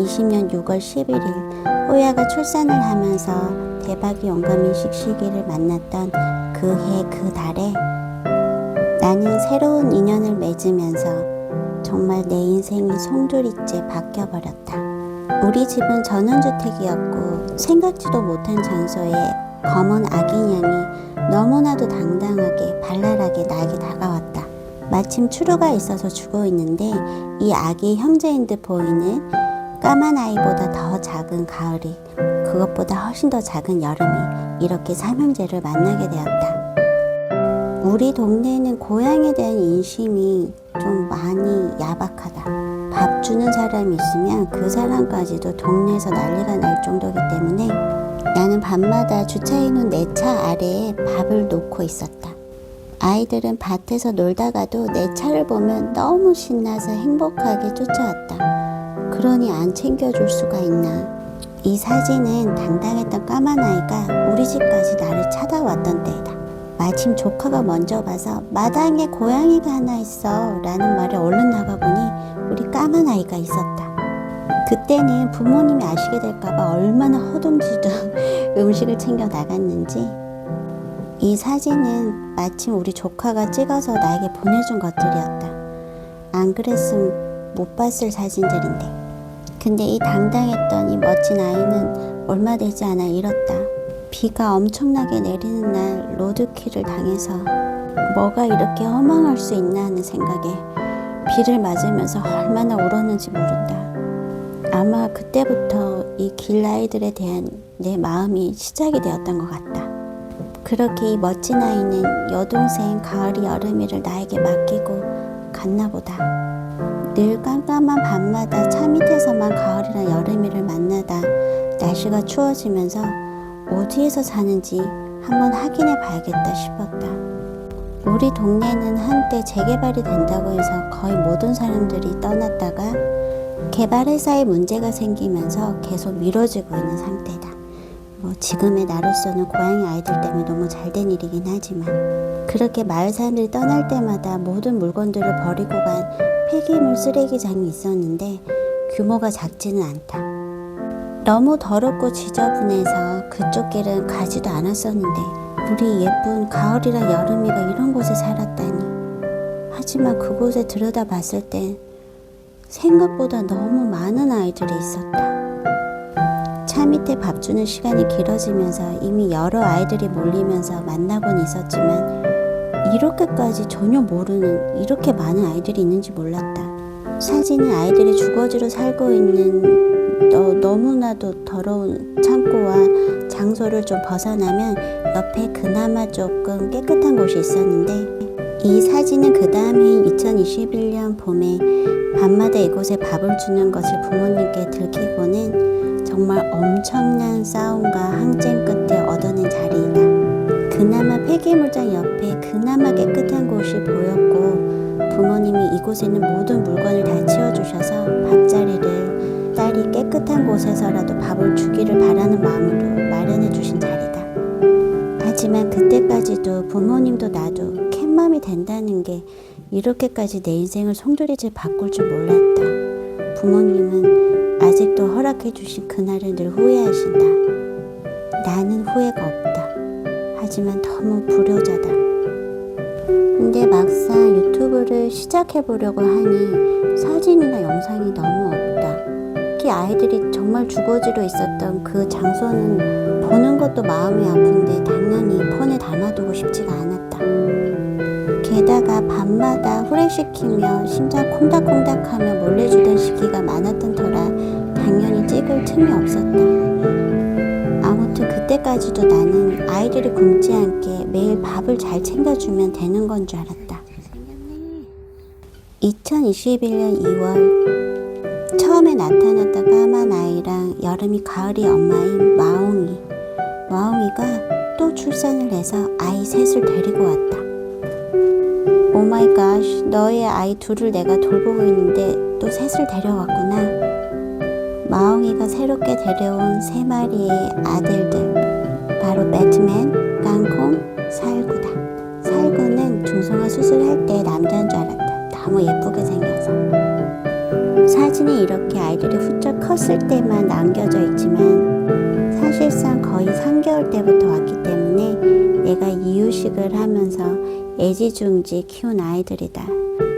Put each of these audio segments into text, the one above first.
2020년 6월 11일 호야가 출산을 하면서 대박이 용감인식 시기를 만났던 그 해 그 달에 나는 새로운 인연을 맺으면서 정말 내 인생이 송두리째 바뀌어버렸다. 우리 집은 전원주택이었고 생각지도 못한 장소에 검은 아기냥이 너무나도 당당하게 발랄하게 나에게 다가왔다. 마침 추루가 있어서 주고 있는데 이 아기의 형제인 듯 보이는 까만 아이보다 더 작은 가을이, 그것보다 훨씬 더 작은 여름이 이렇게 삼형제를 만나게 되었다. 우리 동네에는 고향에 대한 인심이 좀 많이 야박하다. 밥 주는 사람이 있으면 그 사람까지도 동네에서 난리가 날 정도이기 때문에 나는 밤마다 주차해놓은 내 차 아래에 밥을 놓고 있었다. 아이들은 밭에서 놀다가도 내 차를 보면 너무 신나서 행복하게 쫓아왔다. 그러니 안 챙겨줄 수가 있나. 이 사진은 당당했던 까만 아이가 우리 집까지 나를 찾아왔던 때이다. 마침 조카가 먼저 봐서 마당에 고양이가 하나 있어 라는 말에 얼른 나가보니 우리 까만 아이가 있었다. 그때는 부모님이 아시게 될까봐 얼마나 허둥지둥 음식을 챙겨 나갔는지. 이 사진은 마침 우리 조카가 찍어서 나에게 보내준 것들이었다. 안 그랬으면 못 봤을 사진들인데. 근데 이 당당했던 이 멋진 아이는 얼마 되지 않아 잃었다. 비가 엄청나게 내리는 날 로드킬을 당해서 뭐가 이렇게 허망할 수 있나 하는 생각에 비를 맞으면서 얼마나 울었는지 모른다. 아마 그때부터 이 길아이들에 대한 내 마음이 시작이 되었던 것 같다. 그렇게 이 멋진 아이는 여동생 가을이 여름이를 나에게 맡기고 갔나 보다. 늘 깜깜한 밤마다 차 밑에서만 가을이나 여름이를 만나다 날씨가 추워지면서 어디에서 사는지 한번 확인해 봐야겠다 싶었다. 우리 동네는 한때 재개발이 된다고 해서 거의 모든 사람들이 떠났다가 개발회사에 문제가 생기면서 계속 미뤄지고 있는 상태다. 지금의 나로서는 고양이 아이들 때문에 너무 잘된 일이긴 하지만 그렇게 마을 사람들이 떠날 때마다 모든 물건들을 버리고 간 폐기물 쓰레기장이 있었는데 규모가 작지는 않다. 너무 더럽고 지저분해서 그쪽 길은 가지도 않았었는데 우리 예쁜 가을이랑 여름이가 이런 곳에 살았다니. 하지만 그곳에 들여다봤을 땐 생각보다 너무 많은 아이들이 있었다. 차 밑에 밥 주는 시간이 길어지면서 이미 여러 아이들이 몰리면서 만나곤 있었지만 이렇게까지 전혀 모르는 이렇게 많은 아이들이 있는지 몰랐다. 사진은 아이들이 주거지로 살고 있는 너무나도 더러운 창고와 장소를 좀 벗어나면 옆에 그나마 조금 깨끗한 곳이 있었는데 이 사진은 그 다음 해인 2021년 봄에 밤마다 이곳에 밥을 주는 것을 부모님께 들키고는 정말 엄청난 싸움과 항쟁 끝에 얻어낸 자리이다. 그나마 폐기물장 옆에 그나마 깨끗한 곳이 보였고 부모님이 이곳에 있는 모든 물건을 다 치워주셔서 밥자리를 딸이 깨끗한 곳에서라도 밥을 주기를 바라는 마음으로 마련해 주신 자리다. 하지만 그때까지도 부모님도 나도 캣맘이 된다는 게 이렇게까지 내 인생을 송두리째 바꿀 줄 몰랐다. 부모님은 아직도 허락해 주신 그날을 늘 후회하신다. 나는 후회가 없다. 하지만 너무 불효자다. 근데 막상 유튜브를 시작해 보려고 하니 사진이나 영상이 너무 없다. 특히 아이들이 정말 주거지로 있었던 그 장소는 보는 것도 마음이 아픈데 당연히 폰에 담아두고 싶지가 않았다. 게다가 밤마다 후레시키며 심장 콩닥콩닥하며 몰래주던 시기가 많았던 터라 당연히 찍을 틈이 없었다. 아무튼 그때까지도 나는 아이들이 굶지 않게 매일 밥을 잘 챙겨주면 되는 건 줄 알았다. 2021년 2월 처음에 나타났던 까만 아이랑 여름이 가을이 엄마인 마옹이가 또 출산을 해서 아이 셋을 데리고 왔다. 오 마이 갓, 너의 아이 둘을 내가 돌보고 있는데 또 셋을 데려왔구나. 마옹이가 새롭게 데려온 세 마리의 아들들, 바로 배트맨, 깡콩, 살구다. 살구는 중성화 수술할 때 남자인 줄 알았다. 너무 예쁘게 생겨서. 사진에 이렇게 아이들이 훌쩍 컸을 때만 남겨져 있지만 사실상 거의 3개월 때부터 왔기 때문에 내가 이유식을 하면서 애지중지 키운 아이들이다.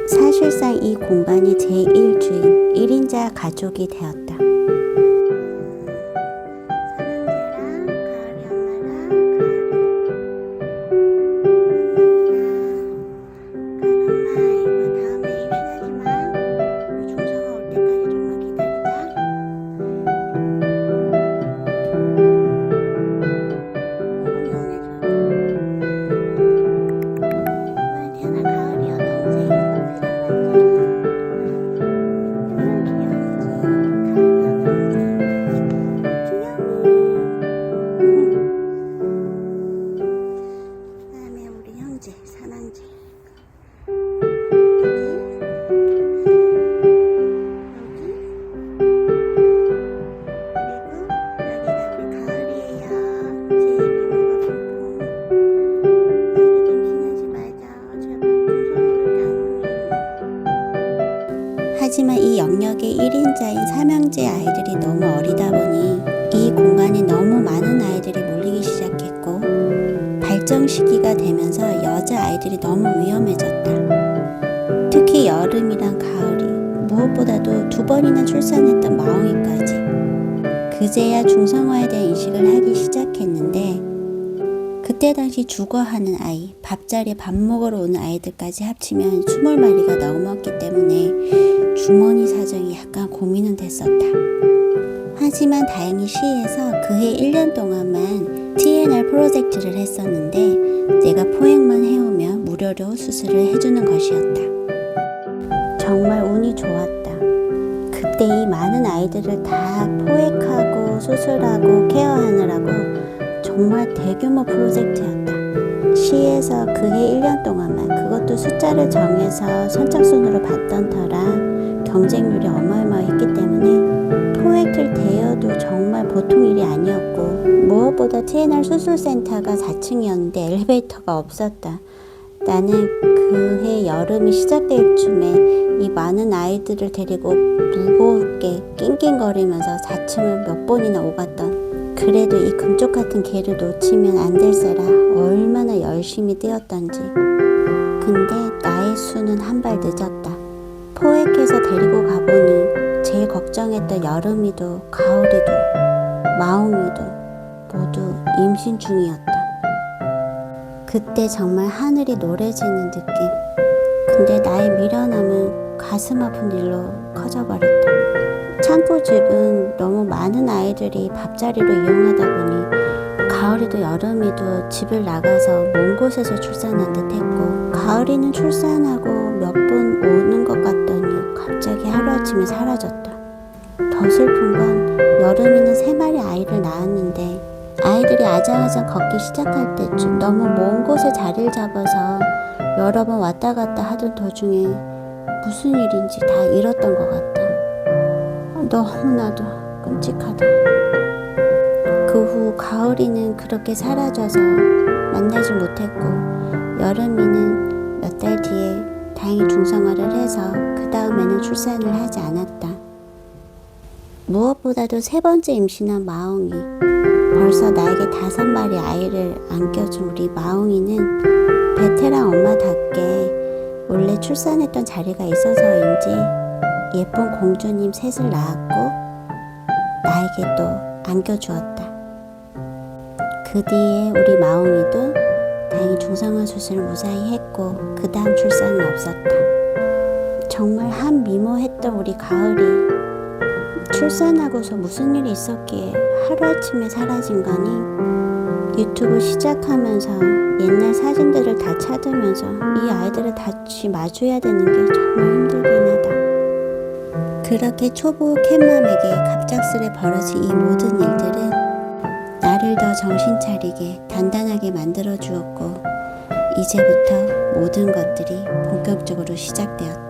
사실상 이 공간이 제1주인 1인자 가족이 되었다. 사랑제 하지만 이 영역의 1인자인 삼형제 아이들이 너무 어리다 보니 이 공간에 너무 많은 아이들이 몰리기 시작했고 발정 시기가 되면서 여자 아이들이 너무 위험해졌다. 특히 여름이랑 가을이 무엇보다도 2번이나 출산했던 마옹이까지 그제야 중성화에 대한 인식을 하기 시작했는데 그때 당시 죽어하는 아이, 밥자리에 밥 먹으러 오는 아이들까지 합치면 20마리가 넘었기 때문에 주머니 사정이 약간 고민은 됐었다. 하지만 다행히 시에서 그해 1년 동안만 TNR 프로젝트를 했었는데 내가 포획만 해오면 무료로 수술을 해주는 것이었다. 정말 운이 좋았다. 그때 이 많은 아이들을 다 포획하고 수술하고 케어하느라고 정말 대규모 프로젝트였다. 시에서 그해 1년 동안만 그것도 숫자를 정해서 선착순으로 받던 터라 경쟁률이 어마어마했기 때문에 포획을 대여도 정말 보통 일이 아니었고 무엇보다 TNR 수술센터가 4층이었는데 엘리베이터가 없었다. 나는 그해 여름이 시작될 쯤에 이 많은 아이들을 데리고 무겁게 낑낑거리면서 4층을 몇 번이나 오갔던 그래도 이 금쪽 같은 기회를 놓치면 안 될세라 얼마나 열심히 뛰었던지. 근데 나의 수는 한 발 늦었다. 포획해서 데리고 가보니 제일 걱정했던 여름이도 가을이도 마옹이도 모두 임신 중이었다. 그때 정말 하늘이 노래지는 느낌. 근데 나의 미련함은 가슴 아픈 일로 커져버렸다. 창고집은 너무 많은 아이들이 밥자리로 이용하다 보니 가을이도 여름이도 집을 나가서 먼 곳에서 출산한 듯 했고 가을이는 출산하고 몇 번 오는 것 같더니 갑자기 하루아침에 사라졌다. 더 슬픈 건 여름이는 3마리 아이를 낳았는데 아이들이 아장아장 걷기 시작할 때쯤 너무 먼 곳에 자리를 잡아서 여러 번 왔다 갔다 하던 도중에 무슨 일인지 다 잃었던 것 같다. 너무나도 끔찍하다. 그 후 가을이는 그렇게 사라져서 만나지 못했고 여름이는 몇 달 뒤에 다행히 중성화를 해서 그 다음에는 출산을 하지 않았다. 무엇보다도 3번째 임신한 마옹이 벌써 나에게 5마리 아이를 안겨준 우리 마옹이는 베테랑 엄마답게 원래 출산했던 자리가 있어서인지 예쁜 공주님 셋을 낳았고 나에게 또 안겨주었다. 그 뒤에 우리 마옹이도 다행히 중성화 수술을 무사히 했고 그 다음 출산은 없었다. 정말 한 미모했던 우리 가을이 출산하고서 무슨 일이 있었기에 하루아침에 사라진 거니 유튜브 시작하면서 옛날 사진들을 다 찾으면서 이 아이들을 다시 마주해야 되는 게 정말 힘들긴 하다. 그렇게 초보 캣맘에게 갑작스레 벌어진 이 모든 일들은 나를 더 정신 차리게 단단하게 만들어 주었고 이제부터 모든 것들이 본격적으로 시작되었다.